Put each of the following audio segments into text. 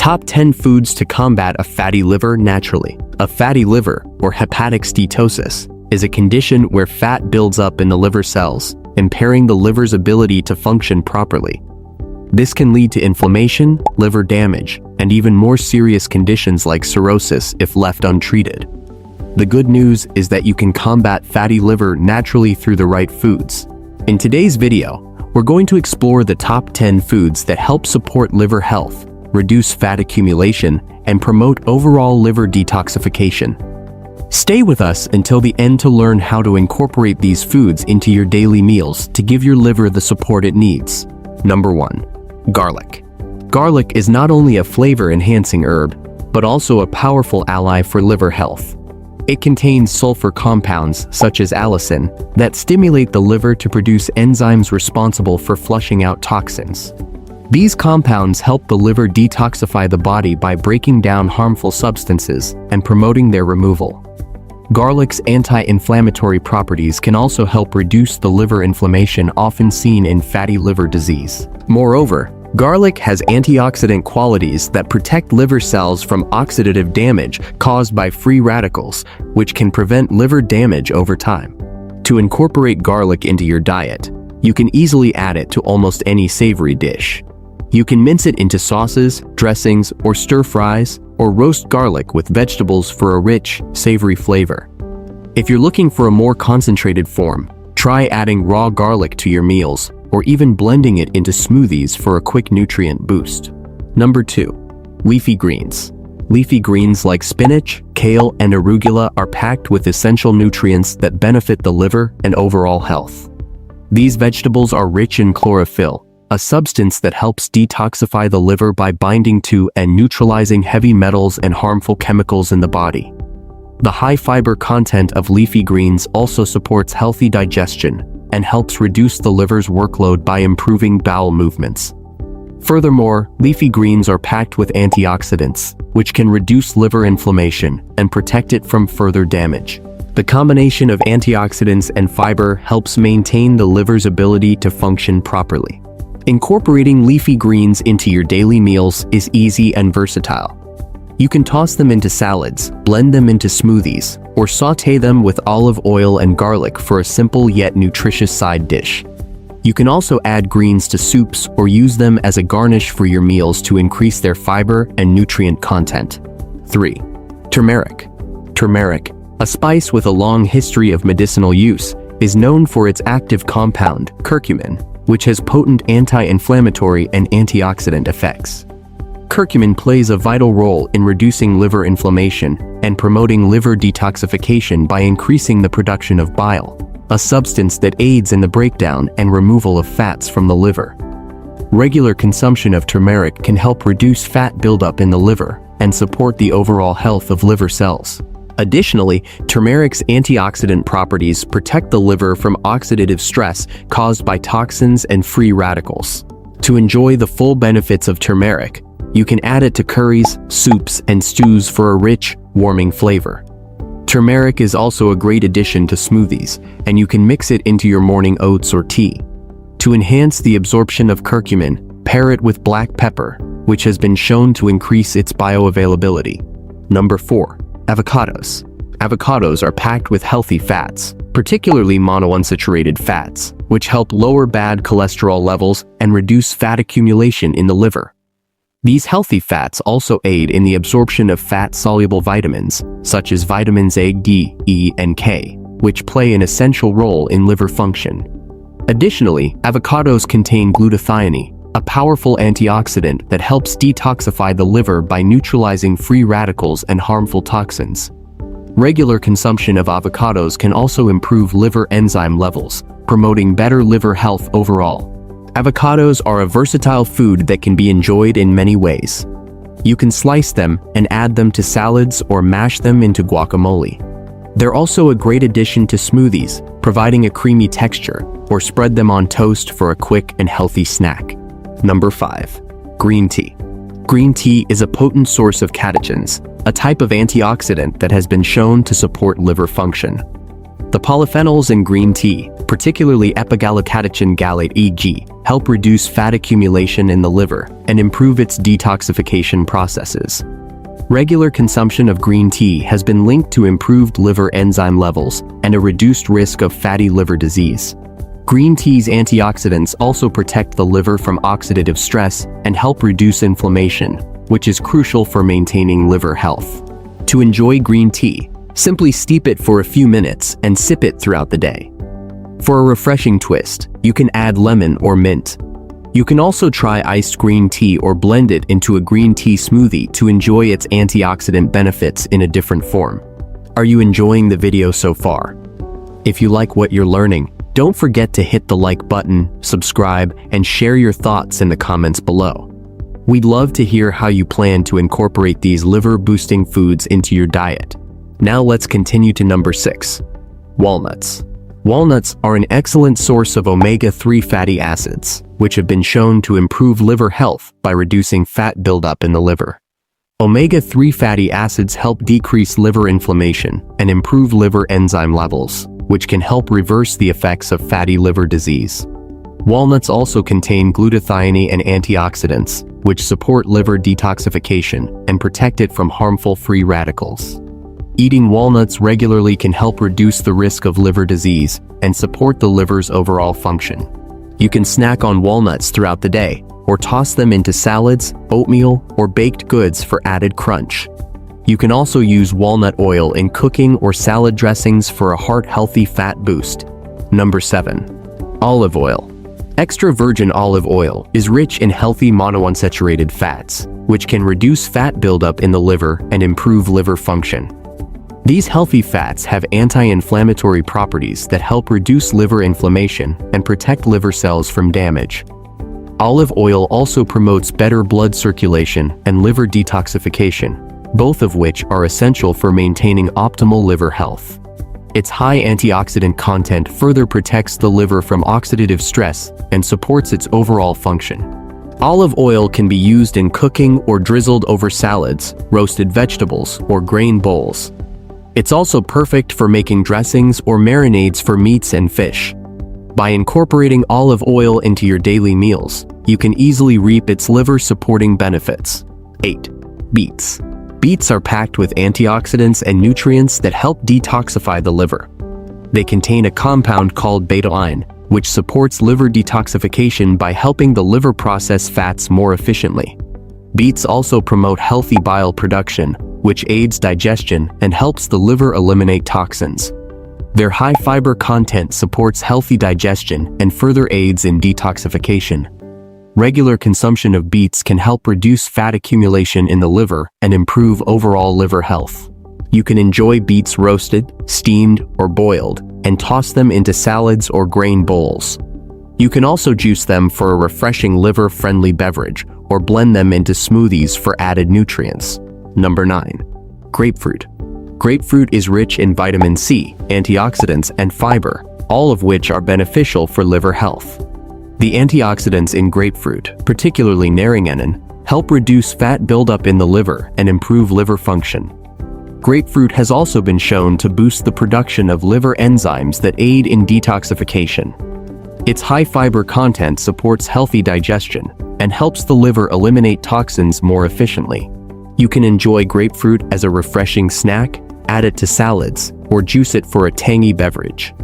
Top 10 foods to combat a fatty liver naturally. A fatty liver, or hepatic steatosis, is a condition where fat builds up in the liver cells, impairing the liver's ability to function properly. This can lead to inflammation, liver damage, and even more serious conditions like cirrhosis if left untreated. The good news is that you can combat fatty liver naturally through the right foods. In today's video, we're going to explore the top 10 foods that help support liver health, reduce fat accumulation, and promote overall liver detoxification. Stay with us until the end to learn how to incorporate these foods into your daily meals to give your liver the support it needs. Number 1. Garlic. Garlic is not only a flavor-enhancing herb, but also a powerful ally for liver health. It contains sulfur compounds, such as allicin, that stimulate the liver to produce enzymes responsible for flushing out toxins. These compounds help the liver detoxify the body by breaking down harmful substances and promoting their removal. Garlic's anti-inflammatory properties can also help reduce the liver inflammation often seen in fatty liver disease. Moreover, garlic has antioxidant qualities that protect liver cells from oxidative damage caused by free radicals, which can prevent liver damage over time. To incorporate garlic into your diet, you can easily add it to almost any savory dish. You can mince it into sauces, dressings, or stir-fries, or roast garlic with vegetables for a rich, savory flavor. If you're looking for a more concentrated form, try adding raw garlic to your meals, or even blending it into smoothies for a quick nutrient boost. Number 2. Leafy greens. Leafy greens like spinach, kale, and arugula are packed with essential nutrients that benefit the liver and overall health. These vegetables are rich in chlorophyll, a substance that helps detoxify the liver by binding to and neutralizing heavy metals and harmful chemicals in the body. The high fiber content of leafy greens also supports healthy digestion and helps reduce the liver's workload by improving bowel movements. Furthermore, leafy greens are packed with antioxidants, which can reduce liver inflammation and protect it from further damage. The combination of antioxidants and fiber helps maintain the liver's ability to function properly. Incorporating leafy greens into your daily meals is easy and versatile. You can toss them into salads, blend them into smoothies, or sauté them with olive oil and garlic for a simple yet nutritious side dish. You can also add greens to soups or use them as a garnish for your meals to increase their fiber and nutrient content. 3. Turmeric. Turmeric, a spice with a long history of medicinal use, is known for its active compound, curcumin, which has potent anti-inflammatory and antioxidant effects. Curcumin plays a vital role in reducing liver inflammation and promoting liver detoxification by increasing the production of bile, a substance that aids in the breakdown and removal of fats from the liver. Regular consumption of turmeric can help reduce fat buildup in the liver and support the overall health of liver cells. Additionally, turmeric's antioxidant properties protect the liver from oxidative stress caused by toxins and free radicals. To enjoy the full benefits of turmeric, you can add it to curries, soups, and stews for a rich, warming flavor. Turmeric is also a great addition to smoothies, and you can mix it into your morning oats or tea. To enhance the absorption of curcumin, pair it with black pepper, which has been shown to increase its bioavailability. Number 4. Avocados. Avocados are packed with healthy fats, particularly monounsaturated fats, which help lower bad cholesterol levels and reduce fat accumulation in the liver. These healthy fats also aid in the absorption of fat-soluble vitamins, such as vitamins A, D, E, and K, which play an essential role in liver function. Additionally, avocados contain glutathione, a powerful antioxidant that helps detoxify the liver by neutralizing free radicals and harmful toxins. Regular consumption of avocados can also improve liver enzyme levels, promoting better liver health overall. Avocados are a versatile food that can be enjoyed in many ways. You can slice them and add them to salads or mash them into guacamole. They're also a great addition to smoothies, providing a creamy texture, or spread them on toast for a quick and healthy snack. Number 5. Green tea. Green tea is a potent source of catechins, a type of antioxidant that has been shown to support liver function. The polyphenols in green tea, particularly epigallocatechin gallate (EG), help reduce fat accumulation in the liver and improve its detoxification processes. Regular consumption of green tea has been linked to improved liver enzyme levels and a reduced risk of fatty liver disease. Green tea's antioxidants also protect the liver from oxidative stress and help reduce inflammation, which is crucial for maintaining liver health. To enjoy green tea, simply steep it for a few minutes and sip it throughout the day. For a refreshing twist, you can add lemon or mint. You can also try iced green tea or blend it into a green tea smoothie to enjoy its antioxidant benefits in a different form. Are you enjoying the video so far? If you like what you're learning, don't forget to hit the like button, subscribe, and share your thoughts in the comments below. We'd love to hear how you plan to incorporate these liver-boosting foods into your diet. Now let's continue to number 6. Walnuts. Walnuts are an excellent source of omega-3 fatty acids, which have been shown to improve liver health by reducing fat buildup in the liver. Omega-3 fatty acids help decrease liver inflammation and improve liver enzyme levels, which can help reverse the effects of fatty liver disease. Walnuts also contain glutathione and antioxidants, which support liver detoxification and protect it from harmful free radicals. Eating walnuts regularly can help reduce the risk of liver disease and support the liver's overall function. You can snack on walnuts throughout the day, or toss them into salads, oatmeal, or baked goods for added crunch. You can also use walnut oil in cooking or salad dressings for a heart-healthy fat boost. Number 7. Olive oil. Extra virgin olive oil is rich in healthy monounsaturated fats, which can reduce fat buildup in the liver and improve liver function. These healthy fats have anti-inflammatory properties that help reduce liver inflammation and protect liver cells from damage. Olive oil also promotes better blood circulation and liver detoxification, both of which are essential for maintaining optimal liver health. Its high antioxidant content further protects the liver from oxidative stress and supports its overall function. Olive oil can be used in cooking or drizzled over salads, roasted vegetables, or grain bowls. It's also perfect for making dressings or marinades for meats and fish. By incorporating olive oil into your daily meals, you can easily reap its liver-supporting benefits. 8. Beets. Beets are packed with antioxidants and nutrients that help detoxify the liver. They contain a compound called betaine, which supports liver detoxification by helping the liver process fats more efficiently. Beets also promote healthy bile production, which aids digestion and helps the liver eliminate toxins. Their high fiber content supports healthy digestion and further aids in detoxification. Regular consumption of beets can help reduce fat accumulation in the liver and improve overall liver health. You can enjoy beets roasted, steamed, or boiled, and toss them into salads or grain bowls. You can also juice them for a refreshing liver-friendly beverage or blend them into smoothies for added nutrients. Number 9. Grapefruit. Grapefruit is rich in vitamin C, antioxidants, and fiber, all of which are beneficial for liver health. The antioxidants in grapefruit, particularly naringenin, help reduce fat buildup in the liver and improve liver function. Grapefruit has also been shown to boost the production of liver enzymes that aid in detoxification. Its high fiber content supports healthy digestion and helps the liver eliminate toxins more efficiently. You can enjoy grapefruit as a refreshing snack, add it to salads, or juice it for a tangy beverage.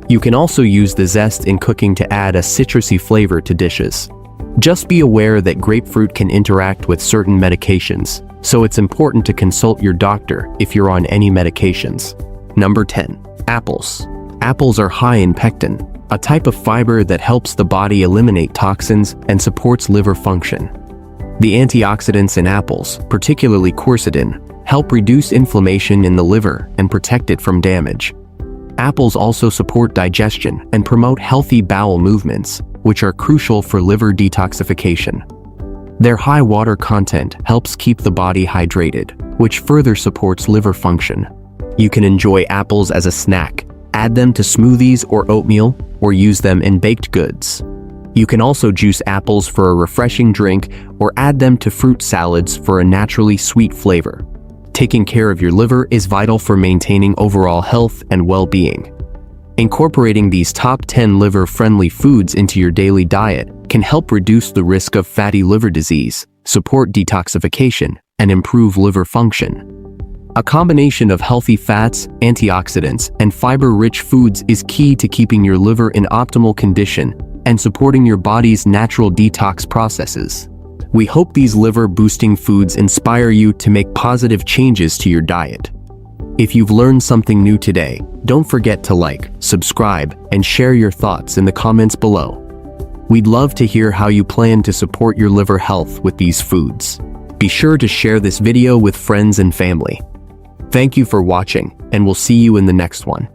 You can also use the zest in cooking to add a citrusy flavor to dishes. Just be aware that grapefruit can interact with certain medications, so it's important to consult your doctor if you're on any medications. Number 10. Apples. Apples are high in pectin, a type of fiber that helps the body eliminate toxins and supports liver function. The antioxidants in apples, particularly quercetin, help reduce inflammation in the liver and protect it from damage. Apples also support digestion and promote healthy bowel movements, which are crucial for liver detoxification. Their high water content helps keep the body hydrated, which further supports liver function. You can enjoy apples as a snack, add them to smoothies or oatmeal, or use them in baked goods. You can also juice apples for a refreshing drink or add them to fruit salads for a naturally sweet flavor. Taking care of your liver is vital for maintaining overall health and well-being. Incorporating these top 10 liver-friendly foods into your daily diet can help reduce the risk of fatty liver disease, support detoxification, and improve liver function. A combination of healthy fats, antioxidants, and fiber-rich foods is key to keeping your liver in optimal condition and supporting your body's natural detox processes. We hope these liver-boosting foods inspire you to make positive changes to your diet. If you've learned something new today, don't forget to like, subscribe, and share your thoughts in the comments below. We'd love to hear how you plan to support your liver health with these foods. Be sure to share this video with friends and family. Thank you for watching, and we'll see you in the next one.